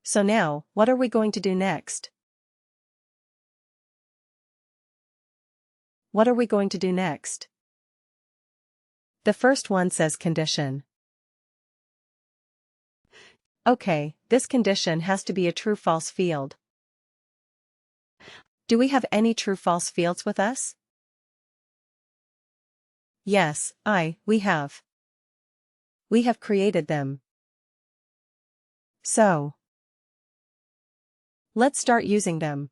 So now, what are we going to do next? What are we going to do next? The first one says condition. Okay, this condition has to be a true-false field. Do we have any true-false fields with us? Yes, we have. We have created them. So, let's start using them.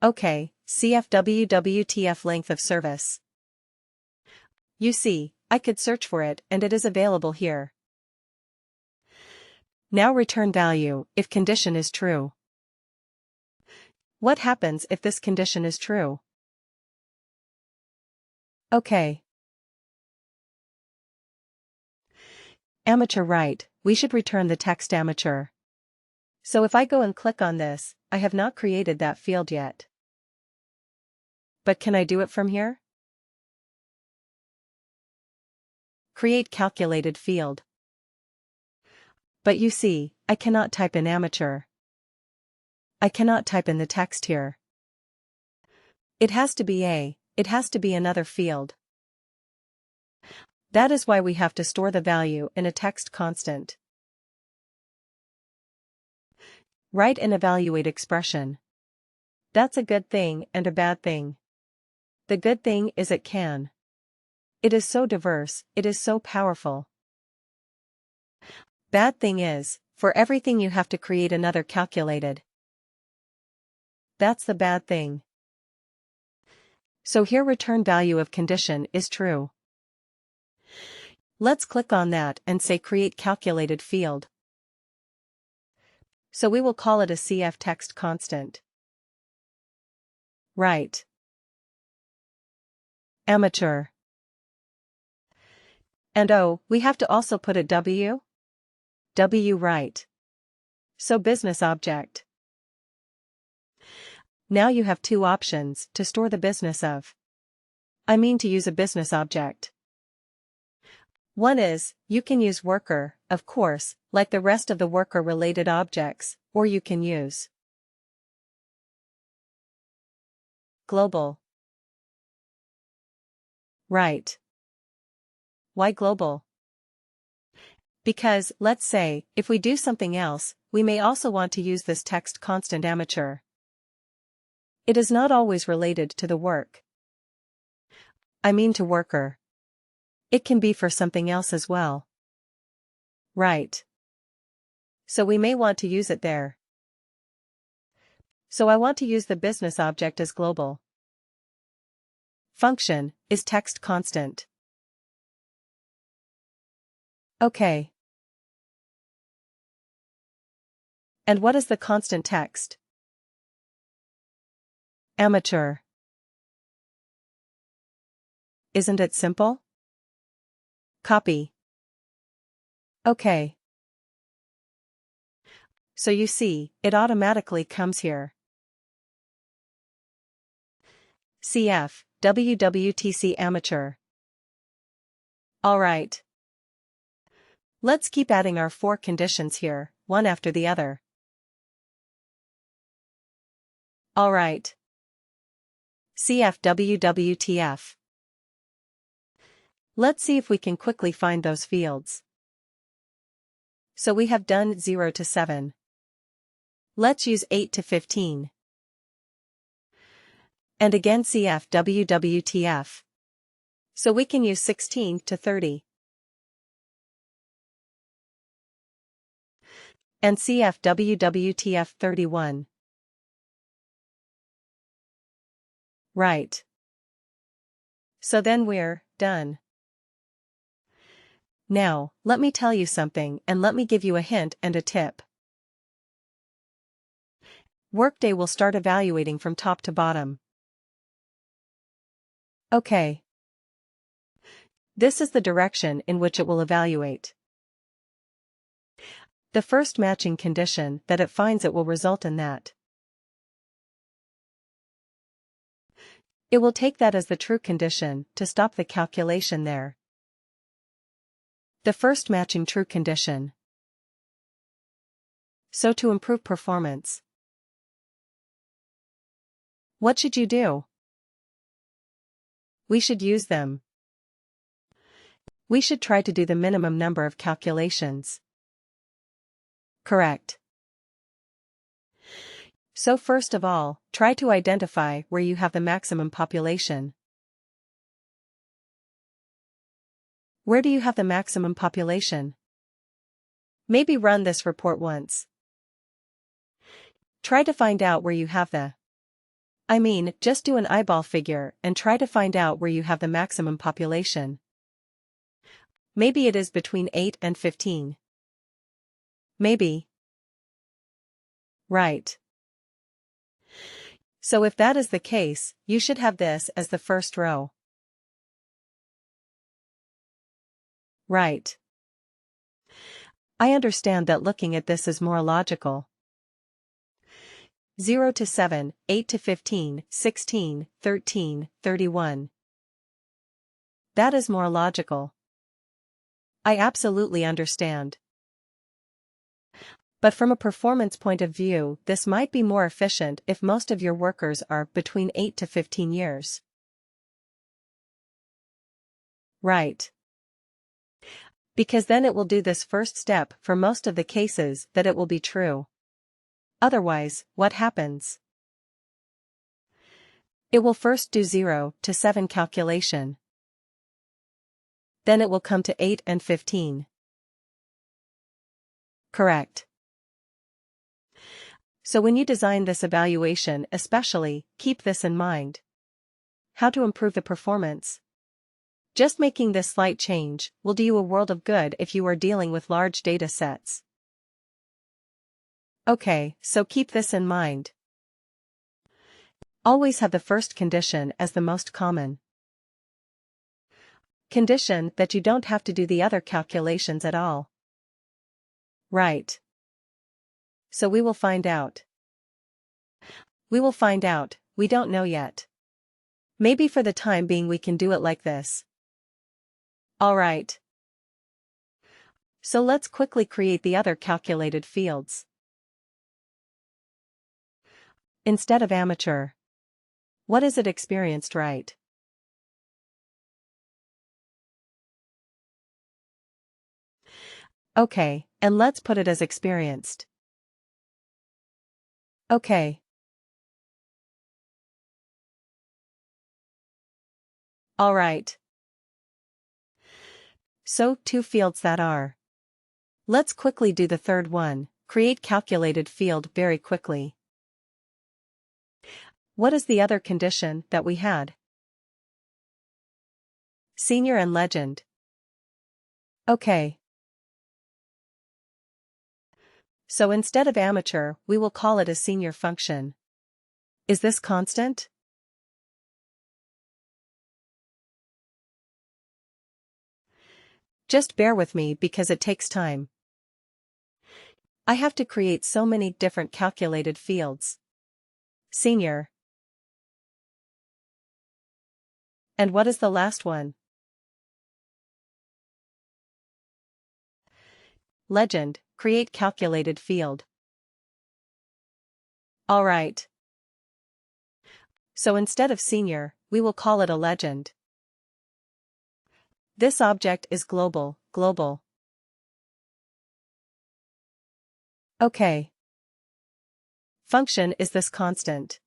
Okay, CFWWTF length of service. You see, I could search for it and it is available here. Now return value if condition is true. What happens if this condition is true? Okay. Amateur right, we should return the text amateur. So if I go and click on this, I have not created that field yet. But can I do it from here? Create calculated field. But you see, I cannot type in amateur. I cannot type in the text here. It has to be another field. That is why we have to store the value in a text constant. Write and evaluate expression. That's a good thing and a bad thing. The good thing is it can. It is so diverse, it is so powerful. Bad thing is, for everything you have to create another calculated. That's the bad thing. So here return value of condition is true. Let's click on that and say create calculated field. So we will call it a CF text constant. Right. Amateur. And we have to also put a W? W right. So business object. Now you have two options to store the business of. To use a business object. One is, you can use worker, of course, like the rest of the worker-related objects, or you can use global. Right. Why global? Because, let's say, if we do something else, we may also want to use this text constant amateur. It is not always related to the work. To worker. It can be for something else as well. Right. So we may want to use it there. So I want to use the business object as global. Function is text constant. Okay. And what is the constant text? Amateur. Isn't it simple? Copy. Okay. So you see, it automatically comes here. CF, WWTC amateur. Alright. Let's keep adding our 4 conditions here, one after the other. Alright. CF WWTF. Let's see if we can quickly find those fields. So we have done 0 to 7. Let's use 8 to 15. And again CF WWTF. So we can use 16 to 30. And CF WWTF 31. Right. So then we're done. Now, let me tell you something and let me give you a hint and a tip. WorkDay will start evaluating from top to bottom. Okay. This is the direction in which it will evaluate. The first matching condition that it finds it will result in that. It will take that as the true condition to stop the calculation there. The first matching true condition. So to improve performance, what should you do? We should use them. We should try to do the minimum number of calculations. Correct. So first of all, try to identify where you have the maximum population. Where do you have the maximum population? Maybe run this report once. Try to find out where you have just do an eyeball figure and try to find out where you have the maximum population. Maybe it is between 8 and 15. Maybe. Right. So if that is the case, you should have this as the first row. Right. I understand that looking at this is more logical. 0 to 7, 8 to 15, 16, 13, 31. That is more logical. I absolutely understand. But from a performance point of view, this might be more efficient if most of your workers are between 8 to 15 years. Right. Because then it will do this first step for most of the cases that it will be true. Otherwise, what happens? It will first do 0 to 7 calculation. Then it will come to 8 and 15. Correct. So when you design this evaluation especially, keep this in mind. How to improve the performance? Just making this slight change will do you a world of good if you are dealing with large data sets. Okay, so keep this in mind. Always have the first condition as the most common condition that you don't have to do the other calculations at all. Right. So we will find out. We will find out, we don't know yet. Maybe for the time being we can do it like this. Alright. So let's quickly create the other calculated fields. Instead of amateur. What is it experienced, right? Okay, and let's put it as experienced. Okay. Alright. So, 2 fields that are. Let's quickly do the third one, create calculated field very quickly. What is the other condition that we had? Senior and legend. Okay. So instead of amateur, we will call it a senior function. Is this constant? Just bear with me because it takes time. I have to create so many different calculated fields. Senior. And what is the last one? Legend, create calculated field. Alright. So instead of senior, we will call it a legend. This object is global. Okay. Function is this constant.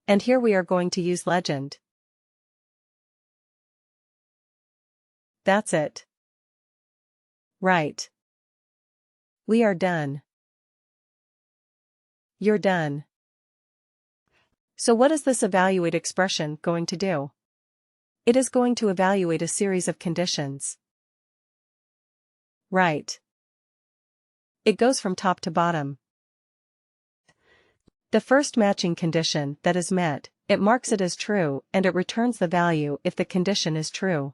And here we are going to use legend. That's it. Right. We are done. You're done. So what is this evaluate expression going to do? It is going to evaluate a series of conditions. Right. It goes from top to bottom. The first matching condition that is met, it marks it as true and it returns the value if the condition is true.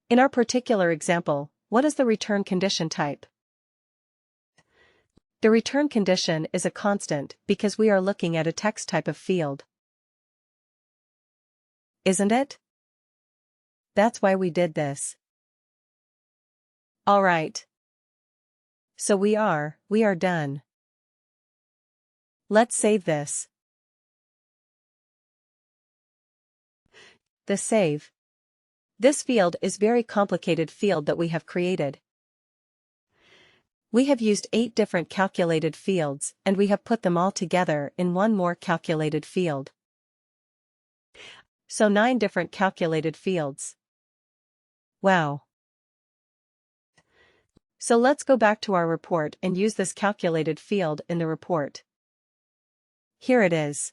In our particular example, what is the return condition type? The return condition is a constant because we are looking at a text type of field. Isn't it? That's why we did this. Alright. So we are done. Let's save this. The save. This field is very complicated field that we have created. We have used 8 different calculated fields and we have put them all together in one more calculated field. So 9 different calculated fields. Wow. So let's go back to our report and use this calculated field in the report. Here it is.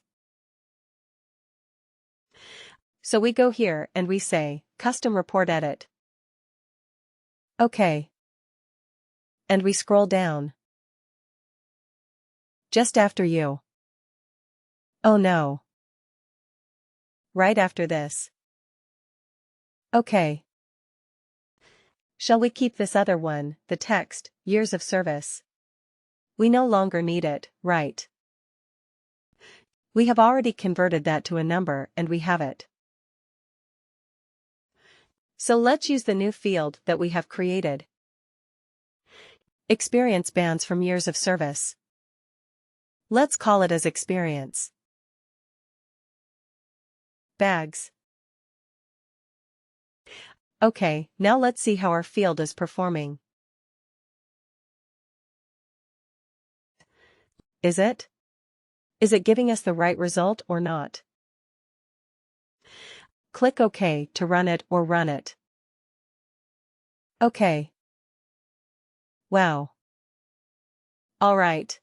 So we go here and we say, Custom Report Edit. OK. And we scroll down. Just after you. Oh no. Right after this. OK. Shall we keep this other one, the text, years of service? We no longer need it, right? We have already converted that to a number and we have it. So let's use the new field that we have created. Experience bands from years of service. Let's call it as experience. Bags. Okay, now let's see how our field is performing. Is it? Is it giving us the right result or not? Click OK to run it or run it. OK. Wow. Alright.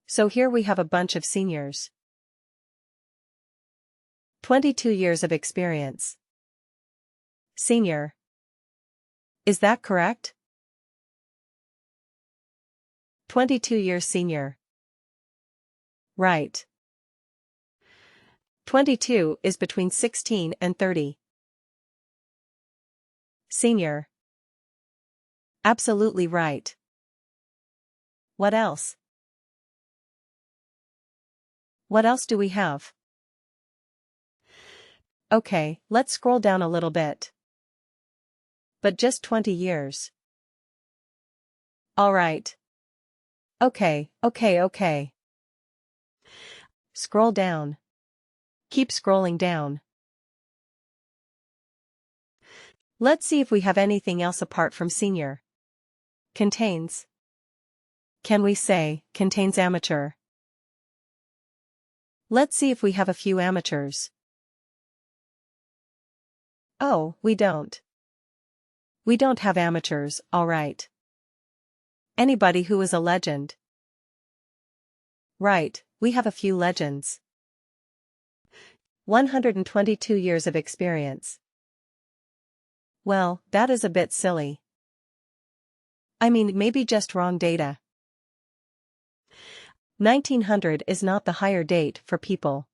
So here we have a bunch of seniors. 22 years of experience. Senior. Is that correct? 22 years senior. Right. 22 is between 16 and 30. Senior. Absolutely right. What else? What else do we have? Okay, let's scroll down a little bit. But just 20 years. Alright. Okay. Scroll down. Keep scrolling down. Let's see if we have anything else apart from senior. Contains. Can we say, contains amateur? Let's see if we have a few amateurs. Oh, we don't. We don't have amateurs, alright. Anybody who is a legend. Right, we have a few legends. 122 years of experience. Well, that is a bit silly. I mean, maybe just wrong data. 1900 is not the hire date for people.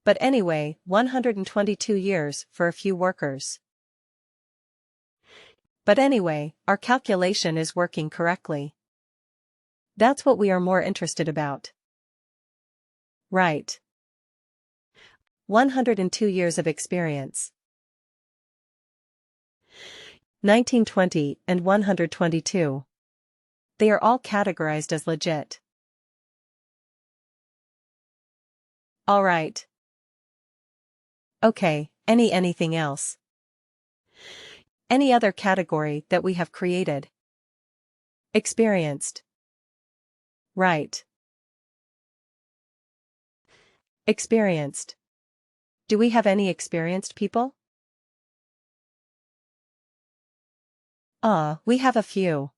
But anyway, 122 years for a few workers. But anyway, our calculation is working correctly. That's what we are more interested about. Right. 102 years of experience. 1920 and 122. They are all categorized as legit. Alright. Okay, anything else? Any other category that we have created? Experienced. Right. Experienced. Do we have any experienced people? We have a few.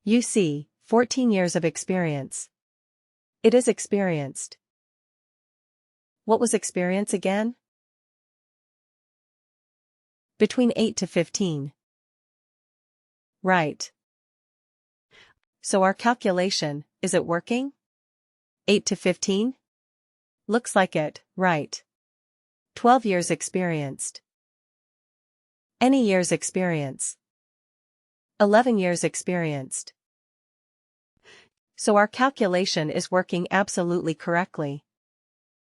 You see, 14 years of experience. It is experienced. What was experience again? Between 8 to 15. Right. So our calculation, is it working? 8 to 15? Looks like it, right. 12 years experienced. Any years experience. 11 years experienced. So our calculation is working absolutely correctly.